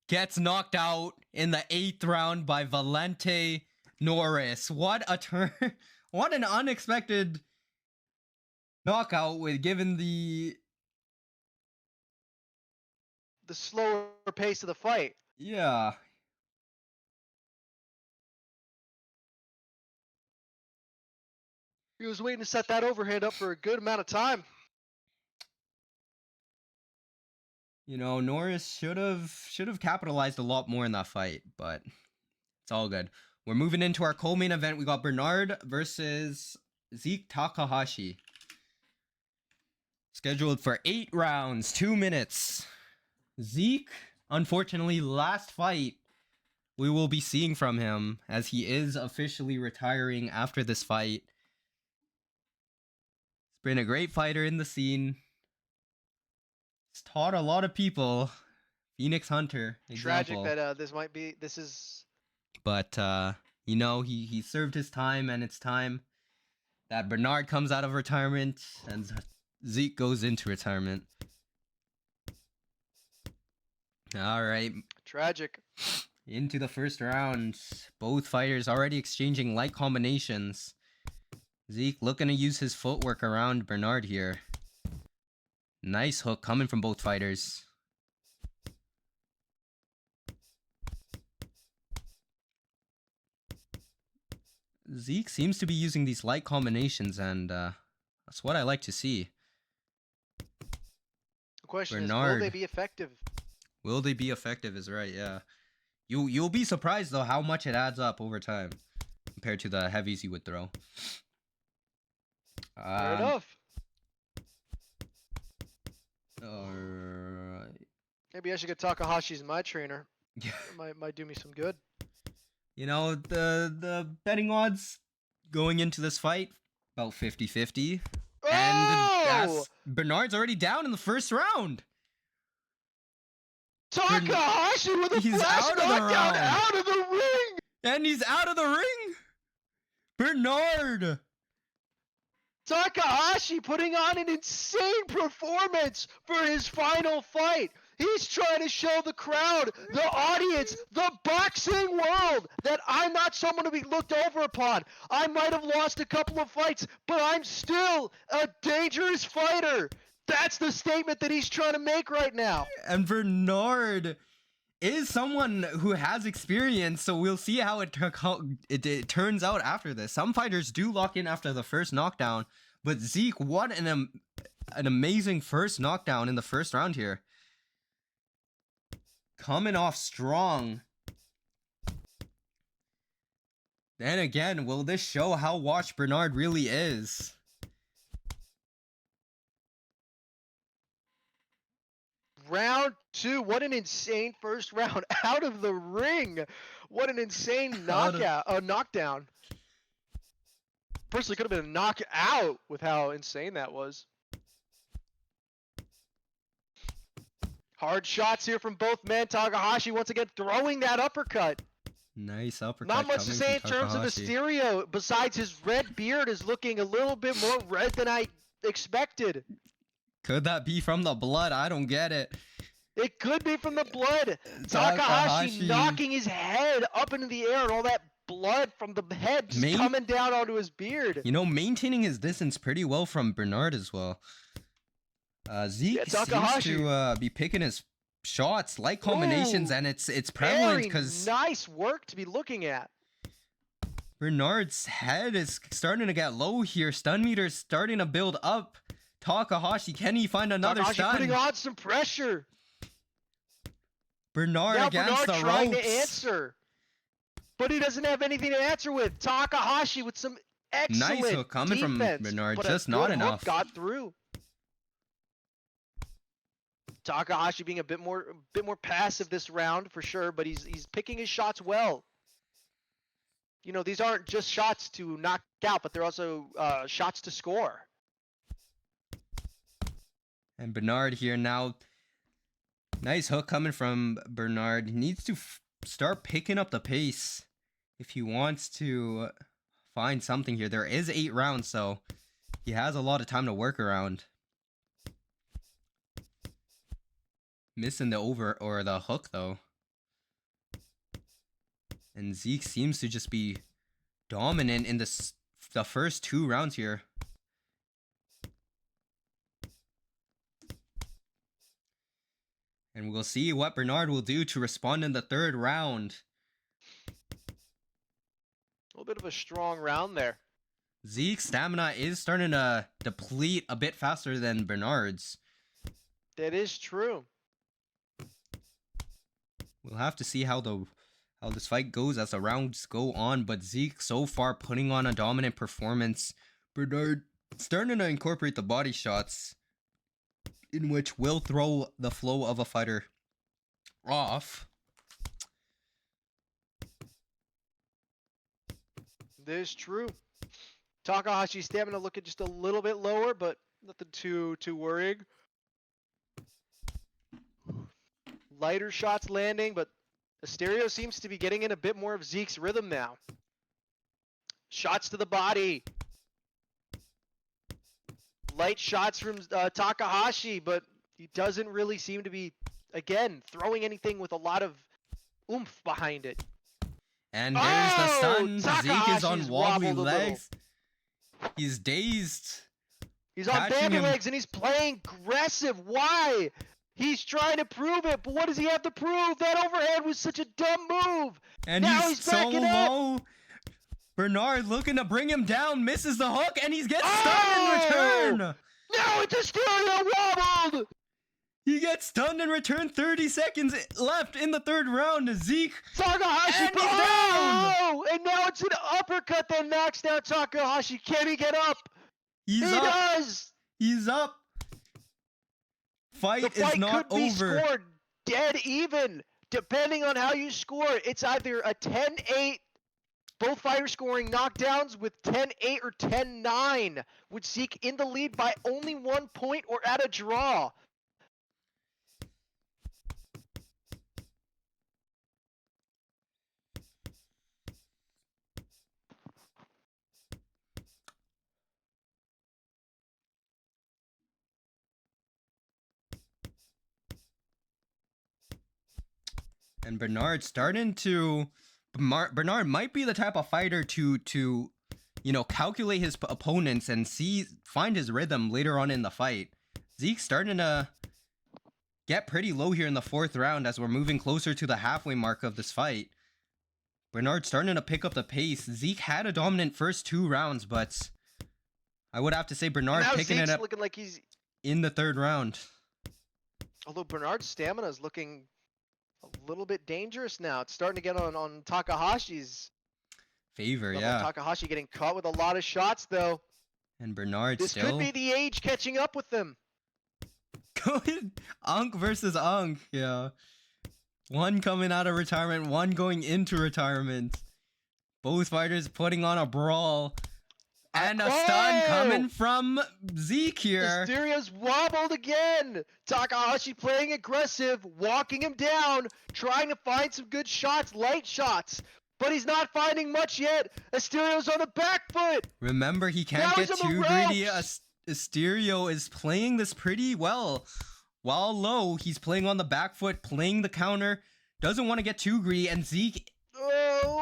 gets knocked out in the 8th round by Valente Norris. What a turn. What an unexpected knockout with given the slower pace of the fight. yeah. He was waiting to set that overhand up for a good amount of time. You know, Norris should have capitalized a lot more in that fight, but it's all good. We're moving into our co-main event. We got Bernard versus Zeke Takahashi. Scheduled for 8 rounds, 2 minutes. Zeke, unfortunately, last fight we will be seeing from him, as he is officially retiring after this fight. He's been a great fighter in the scene. He's taught a lot of people. Phoenix Hunter example. Tragic that this is. But you know, he served his time, and it's time that Bernard comes out of retirement and Zeke goes into retirement. All right. Tragic. Into the first round. Both fighters already exchanging light combinations. Zeke looking to use his footwork around Bernard here. Nice hook coming from both fighters. Zeke seems to be using these light combinations, and that's what I like to see. The question Bernard, is, will they be effective? Will they be effective is right, yeah. You'll be surprised, though, how much it adds up over time compared to the heavies you would throw. Fair enough. Alright. Maybe I should get Takahashi as my trainer. Yeah. Might do me some good. You know, the betting odds going into this fight, about 50-50. Oh! And Bernard's already down in the first round. Takahashi with a flash knockdown out of the ring! And he's out of the ring! Bernard! Takahashi putting on an insane performance for his final fight. He's trying to show the crowd, the audience, the boxing world that I'm not someone to be looked over upon. I might have lost a couple of fights, but I'm still a dangerous fighter. That's the statement that he's trying to make right now. And Bernard is someone who has experience, so we'll see how it turns out after this. Some fighters do lock in after the first knockdown, but Zeke, what an amazing first knockdown in the first round here. Coming off strong. Then again, will this show how washed Bernard really is? Round 2, what an insane first round out of the ring. What an insane knockdown. Personally, could have been a knockout with how insane that was. Hard shots here from both men. Takahashi once again throwing that uppercut. Nice uppercut. Not much to say in terms of Asterio, besides his red beard is looking a little bit more red than I expected. Could that be from the blood? I don't get it. It could be from the blood. Takahashi knocking his head up into the air, and all that blood from the head just coming down onto his beard. You know, maintaining his distance pretty well from Bernard as well. Zeke seems to be picking his shots, light combinations, and it's prevalent because nice work to be looking at. Bernard's head is starting to get low here. Stun meter's starting to build up. Takahashi, can he find another stun? Putting on some pressure. Bernard against the ropes. Trying to answer, but he doesn't have anything to answer with. Takahashi with some excellent nice hook coming from Bernard, just not enough. Got through. Takahashi being a bit more passive this round for sure, but he's picking his shots well. You know, these aren't just shots to knock out, but they're also shots to score. And Bernard here now. Nice hook coming from Bernard. He needs to start picking up the pace if he wants to find something here. There is 8 rounds, so he has a lot of time to work around. Missing the over or the hook though. And Zeke seems to just be dominant in the first 2 rounds here. And we'll see what Bernard will do to respond in the 3rd round. A little bit of a strong round there. Zeke's stamina is starting to deplete a bit faster than Bernard's. That is true. We'll have to see how this fight goes as the rounds go on, but Zeke so far putting on a dominant performance. Bernard starting to incorporate the body shots, in which will throw the flow of a fighter off. That is true. Takahashi's stamina looking just a little bit lower, but nothing too worrying. Lighter shots landing, but Asterio seems to be getting in a bit more of Zeke's rhythm now. Shots to the body. Light shots from Takahashi, but he doesn't really seem to be, again, throwing anything with a lot of oomph behind it. And there's the stun. Zeke is on Takahashi's wobbly wobbled a legs. He's dazed. He's on Catching bandy him. legs and he's playing aggressive. Why? He's trying to prove it, but what does he have to prove? That overhead was such a dumb move. And Now he's he's so backing up. low. Bernard looking to bring him down, misses the hook, and he's getting stunned in return. Now it's Asterio wobbled. He gets stunned in return. 30 seconds left in the 3rd round. Zeke. Takahashi, And he's down. And now it's an uppercut that knocks down Takahashi. Can he get up? He's He up. does. He's up. The Fight fight is not could be over. scored dead even, depending on how you score. It's either a 10-8, both fighters scoring knockdowns with 10-8 or 10-9, with Zeke in the lead by only 1 point or at a draw. And Bernard starting to. Bernard might be the type of fighter to calculate his opponents and find his rhythm later on in the fight. Zeke's starting to get pretty low here in the 4th round as we're moving closer to the halfway mark of this fight. Bernard starting to pick up the pace. Zeke had a dominant first 2 rounds, but I would have to say Bernard Now picking Zeke's it up looking like he's. in the 3rd round. Although Bernard's stamina is looking a little bit dangerous now. It's starting to get on Takahashi's Favor, level. yeah. Takahashi getting caught with a lot of shots, though. And Bernard This still. could be the age catching up with them. Unk versus Unk, yeah. One coming out of retirement, one going into retirement. Both fighters putting on a brawl. And a stun coming from Zeke here. Asterio's wobbled again. Takahashi playing aggressive, walking him down, trying to find some good shots, light shots. But he's not finding much yet. Asterio's on the back foot. Remember, he can't Now get he's on too the greedy. ropes. Asterio is playing this pretty well. While low, he's playing on the back foot, playing the counter. Doesn't want to get too greedy, and Zeke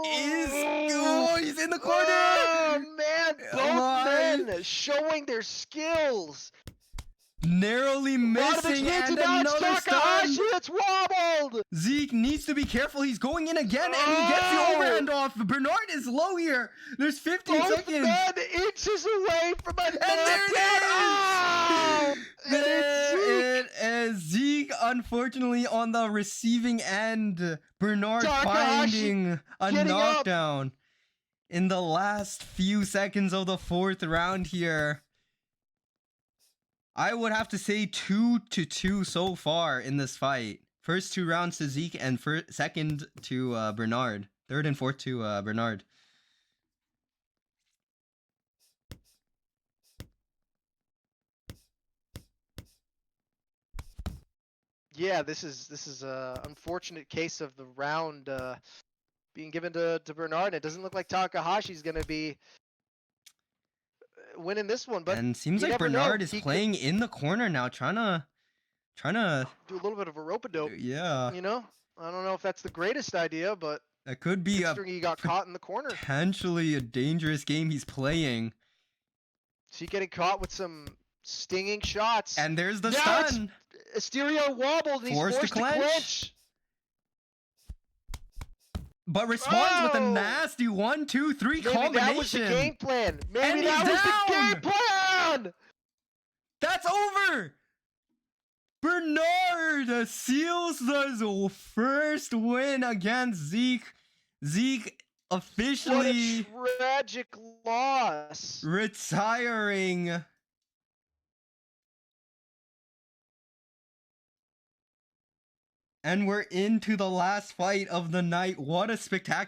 he's in the corner. Oh man, both Alive. men showing their skills. Narrowly A lot of missing, experience, and now it's another Takahashi stun. that's wobbled. Zeke needs to be careful. He's going in again, and he gets the Oh. overhand off. Bernard is low here. There's 15 Both seconds. men inches away from a And there it knockdown. Oh! And it's There Zeke. it is. Zeke, unfortunately, on the receiving end. Bernard Takahashi finding a getting up. knockdown in the last few seconds of the 4th round here. I would have to say 2-2 so far in this fight. First 2 rounds to Zeke and second to Bernard. 3rd and 4th to Bernard. Yeah, this is a unfortunate case of the round being given to Bernard. It doesn't look like Takahashi's gonna be winning this one, but And seems you like never know. Bernard is He could playing in the corner now, trying to do a little bit of a rope-a-dope. yeah. You know, I don't know if that's the greatest idea, but That could be a Considering he got caught in the corner. potentially a dangerous game he's playing. Is he getting caught with some stinging shots? And there's the now stun. Asterio wobbled and he's forced to clinch. But responds with a Oh! nasty 1, 2, 3 Maybe combination. that was the game plan. Maybe And that he's was the down! game plan! That's over! Bernard seals the first win against Zeke. Zeke officially What a tragic loss. retiring. And we're into the last fight of the night. What a spectacular